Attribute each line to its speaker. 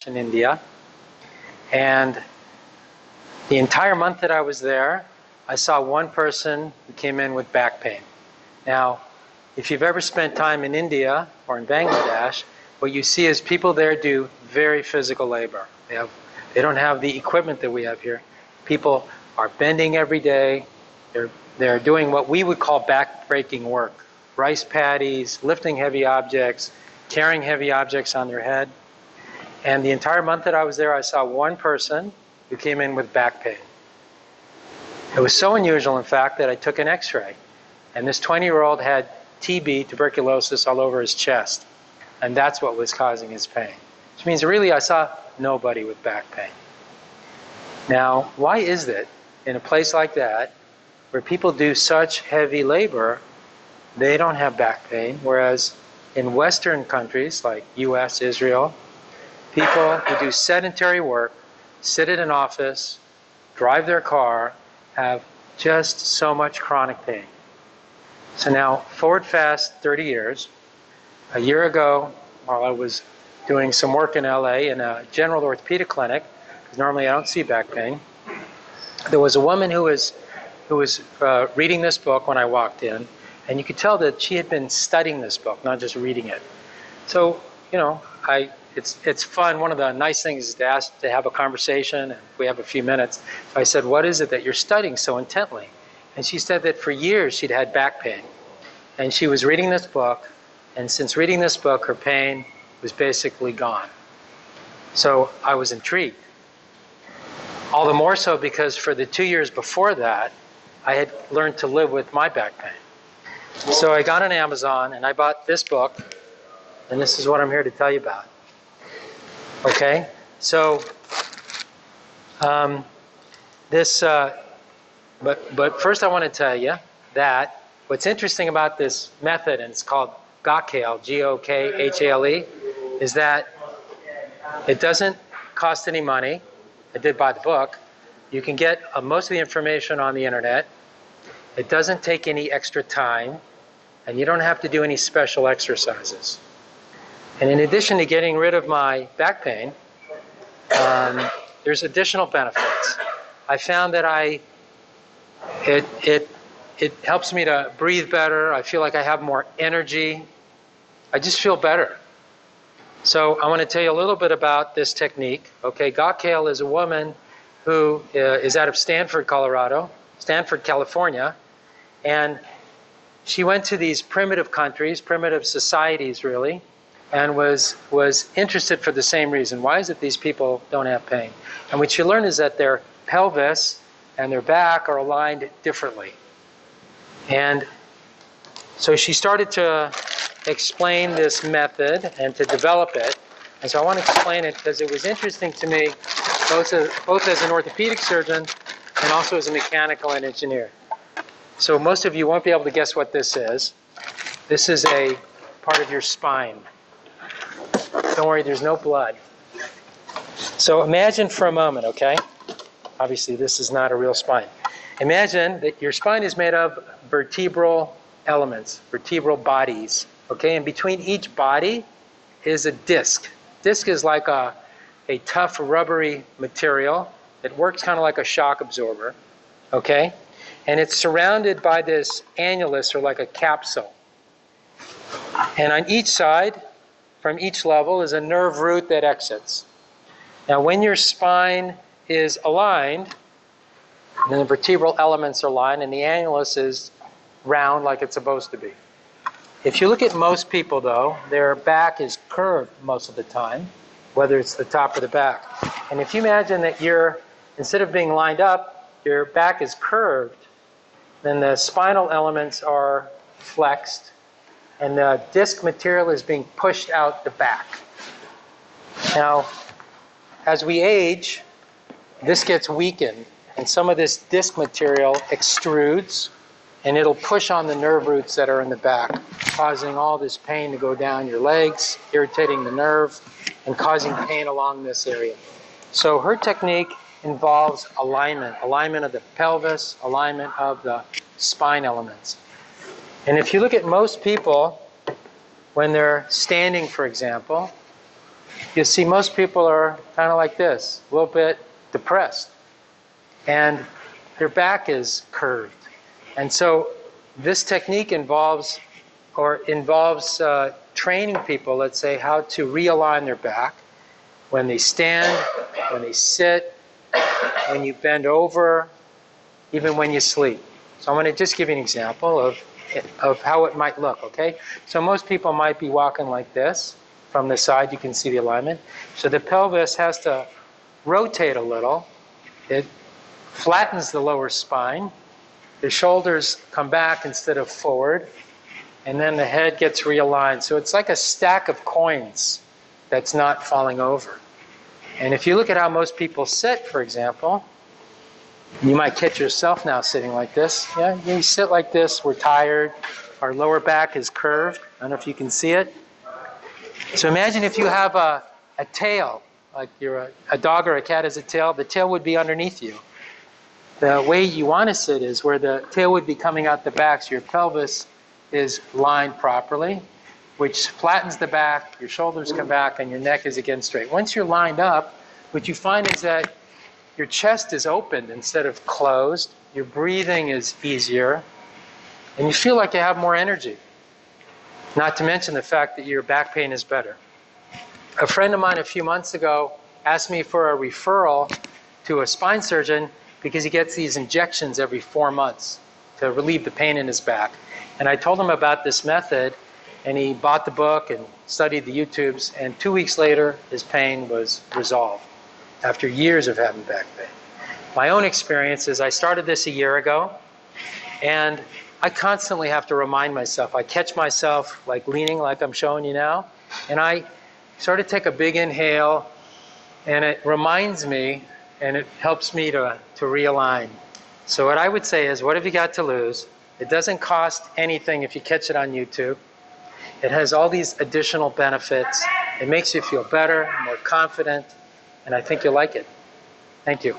Speaker 1: in India. And the entire month that I was there, I saw one person who came in with back pain. Now, if you've ever spent time in India or in Bangladesh, what you see is people there do very physical labor. They don't have the equipment that we have here. People are bending every day. They're doing what we would call back-breaking work. Rice paddies, lifting heavy objects, carrying heavy objects on their head. And the entire month that I was there, I saw one person who came in with back pain. It was so unusual, in fact, that I took an x-ray. And this 20-year-old had TB, tuberculosis, all over his chest. And that's what was causing his pain. Which means really I saw nobody with back pain. Now, why is it in a place like that, where people do such heavy labor, they don't have back pain, whereas in Western countries like US, Israel, people who do sedentary work, sit at an office, drive their car, have just so much chronic pain. So now, forward fast 30 years. A year ago, while I was doing some work in LA in a general orthopedic clinic, because normally I don't see back pain, there was a woman who was reading this book when I walked in, and you could tell that she had been studying this book, not just reading it. So, you know, it's fun. One of the nice things is to ask to have a conversation, and we have a few minutes. So I said, "What is it that you're studying so intently?" And she said that for years she'd had back pain. And she was reading this book, and since reading this book, her pain was basically gone. So I was intrigued. All the more so because for the 2 years before that, I had learned to live with my back pain. So I got on Amazon and I bought this book, and this is what I'm here to tell you about. Okay? So, but first I want to tell you that what's interesting about this method, and it's called Gokhale, G-O-K-H-A-L-E, is that it doesn't cost any money. I did buy the book. You can get most of the information on the internet. It doesn't take any extra time, and you don't have to do any special exercises. And in addition to getting rid of my back pain, there's additional benefits. I found that it helps me to breathe better. I feel like I have more energy. I just feel better. So I want to tell you a little bit about this technique. Okay, Gokhale is a woman who is out of Stanford, California, and she went to these primitive countries, primitive societies really, and was interested for the same reason. Why is it these people don't have pain? And what she learned is that their pelvis and their back are aligned differently. And so she started to explain this method and to develop it. And so I want to explain it because it was interesting to me, both as an orthopedic surgeon and also as a mechanical and engineer. So most of you won't be able to guess what this is. This is a part of your spine. Don't worry, there's no blood. So imagine for a moment, okay? Obviously, this is not a real spine. Imagine that your spine is made of vertebral elements, vertebral bodies, okay? And between each body is a disc. Disc is like a tough, rubbery material that works kind of like a shock absorber, okay? And it's surrounded by this annulus, or like a capsule. And on each side, from each level, is a nerve root that exits. Now, when your spine is aligned, and the vertebral elements are aligned, and the annulus is round like it's supposed to be. If you look at most people, though, their back is curved most of the time, whether it's the top or the back. And if you imagine that instead of being lined up, your back is curved, then the spinal elements are flexed, and the disc material is being pushed out the back. Now, as we age, this gets weakened, and some of this disc material extrudes, and it'll push on the nerve roots that are in the back, causing all this pain to go down your legs, irritating the nerve, and causing pain along this area. So her technique involves alignment of the pelvis, alignment of the spine elements. And if you look at most people, when they're standing, for example, you'll see most people are kind of like this, a little bit depressed. And their back is curved. And so this technique involves training people, let's say, how to realign their back when they stand, when they sit, when you bend over, even when you sleep. So I'm going to just give you an example of how it might look, okay? So most people might be walking like this. From the side, you can see the alignment. So the pelvis has to rotate a little. It flattens the lower spine. The shoulders come back instead of forward. And then the head gets realigned. So it's like a stack of coins that's not falling over. And if you look at how most people sit, for example, you might catch yourself now sitting like this. Yeah, you sit like this, we're tired, our lower back is curved. I don't know if you can see it. So imagine if you have a tail, like you're a dog or a cat has a tail, the tail would be underneath you. The way you want to sit is where the tail would be coming out the back, so your pelvis is lined properly, which flattens the back, your shoulders come back, and your neck is again straight. Once you're lined up, what you find is that your chest is opened instead of closed, your breathing is easier, and you feel like you have more energy. Not to mention the fact that your back pain is better. A friend of mine a few months ago asked me for a referral to a spine surgeon because he gets these injections every 4 months to relieve the pain in his back. And I told him about this method, and he bought the book and studied the YouTubes, and 2 weeks later, his pain was resolved after years of having back pain. My own experience is I started this a year ago, and I constantly have to remind myself. I catch myself like leaning like I'm showing you now, and I sort of take a big inhale, and it reminds me, and it helps me to realign. So what I would say is, what have you got to lose? It doesn't cost anything if you catch it on YouTube. It has all these additional benefits. It makes you feel better, more confident, and I think you'll like it. Thank you.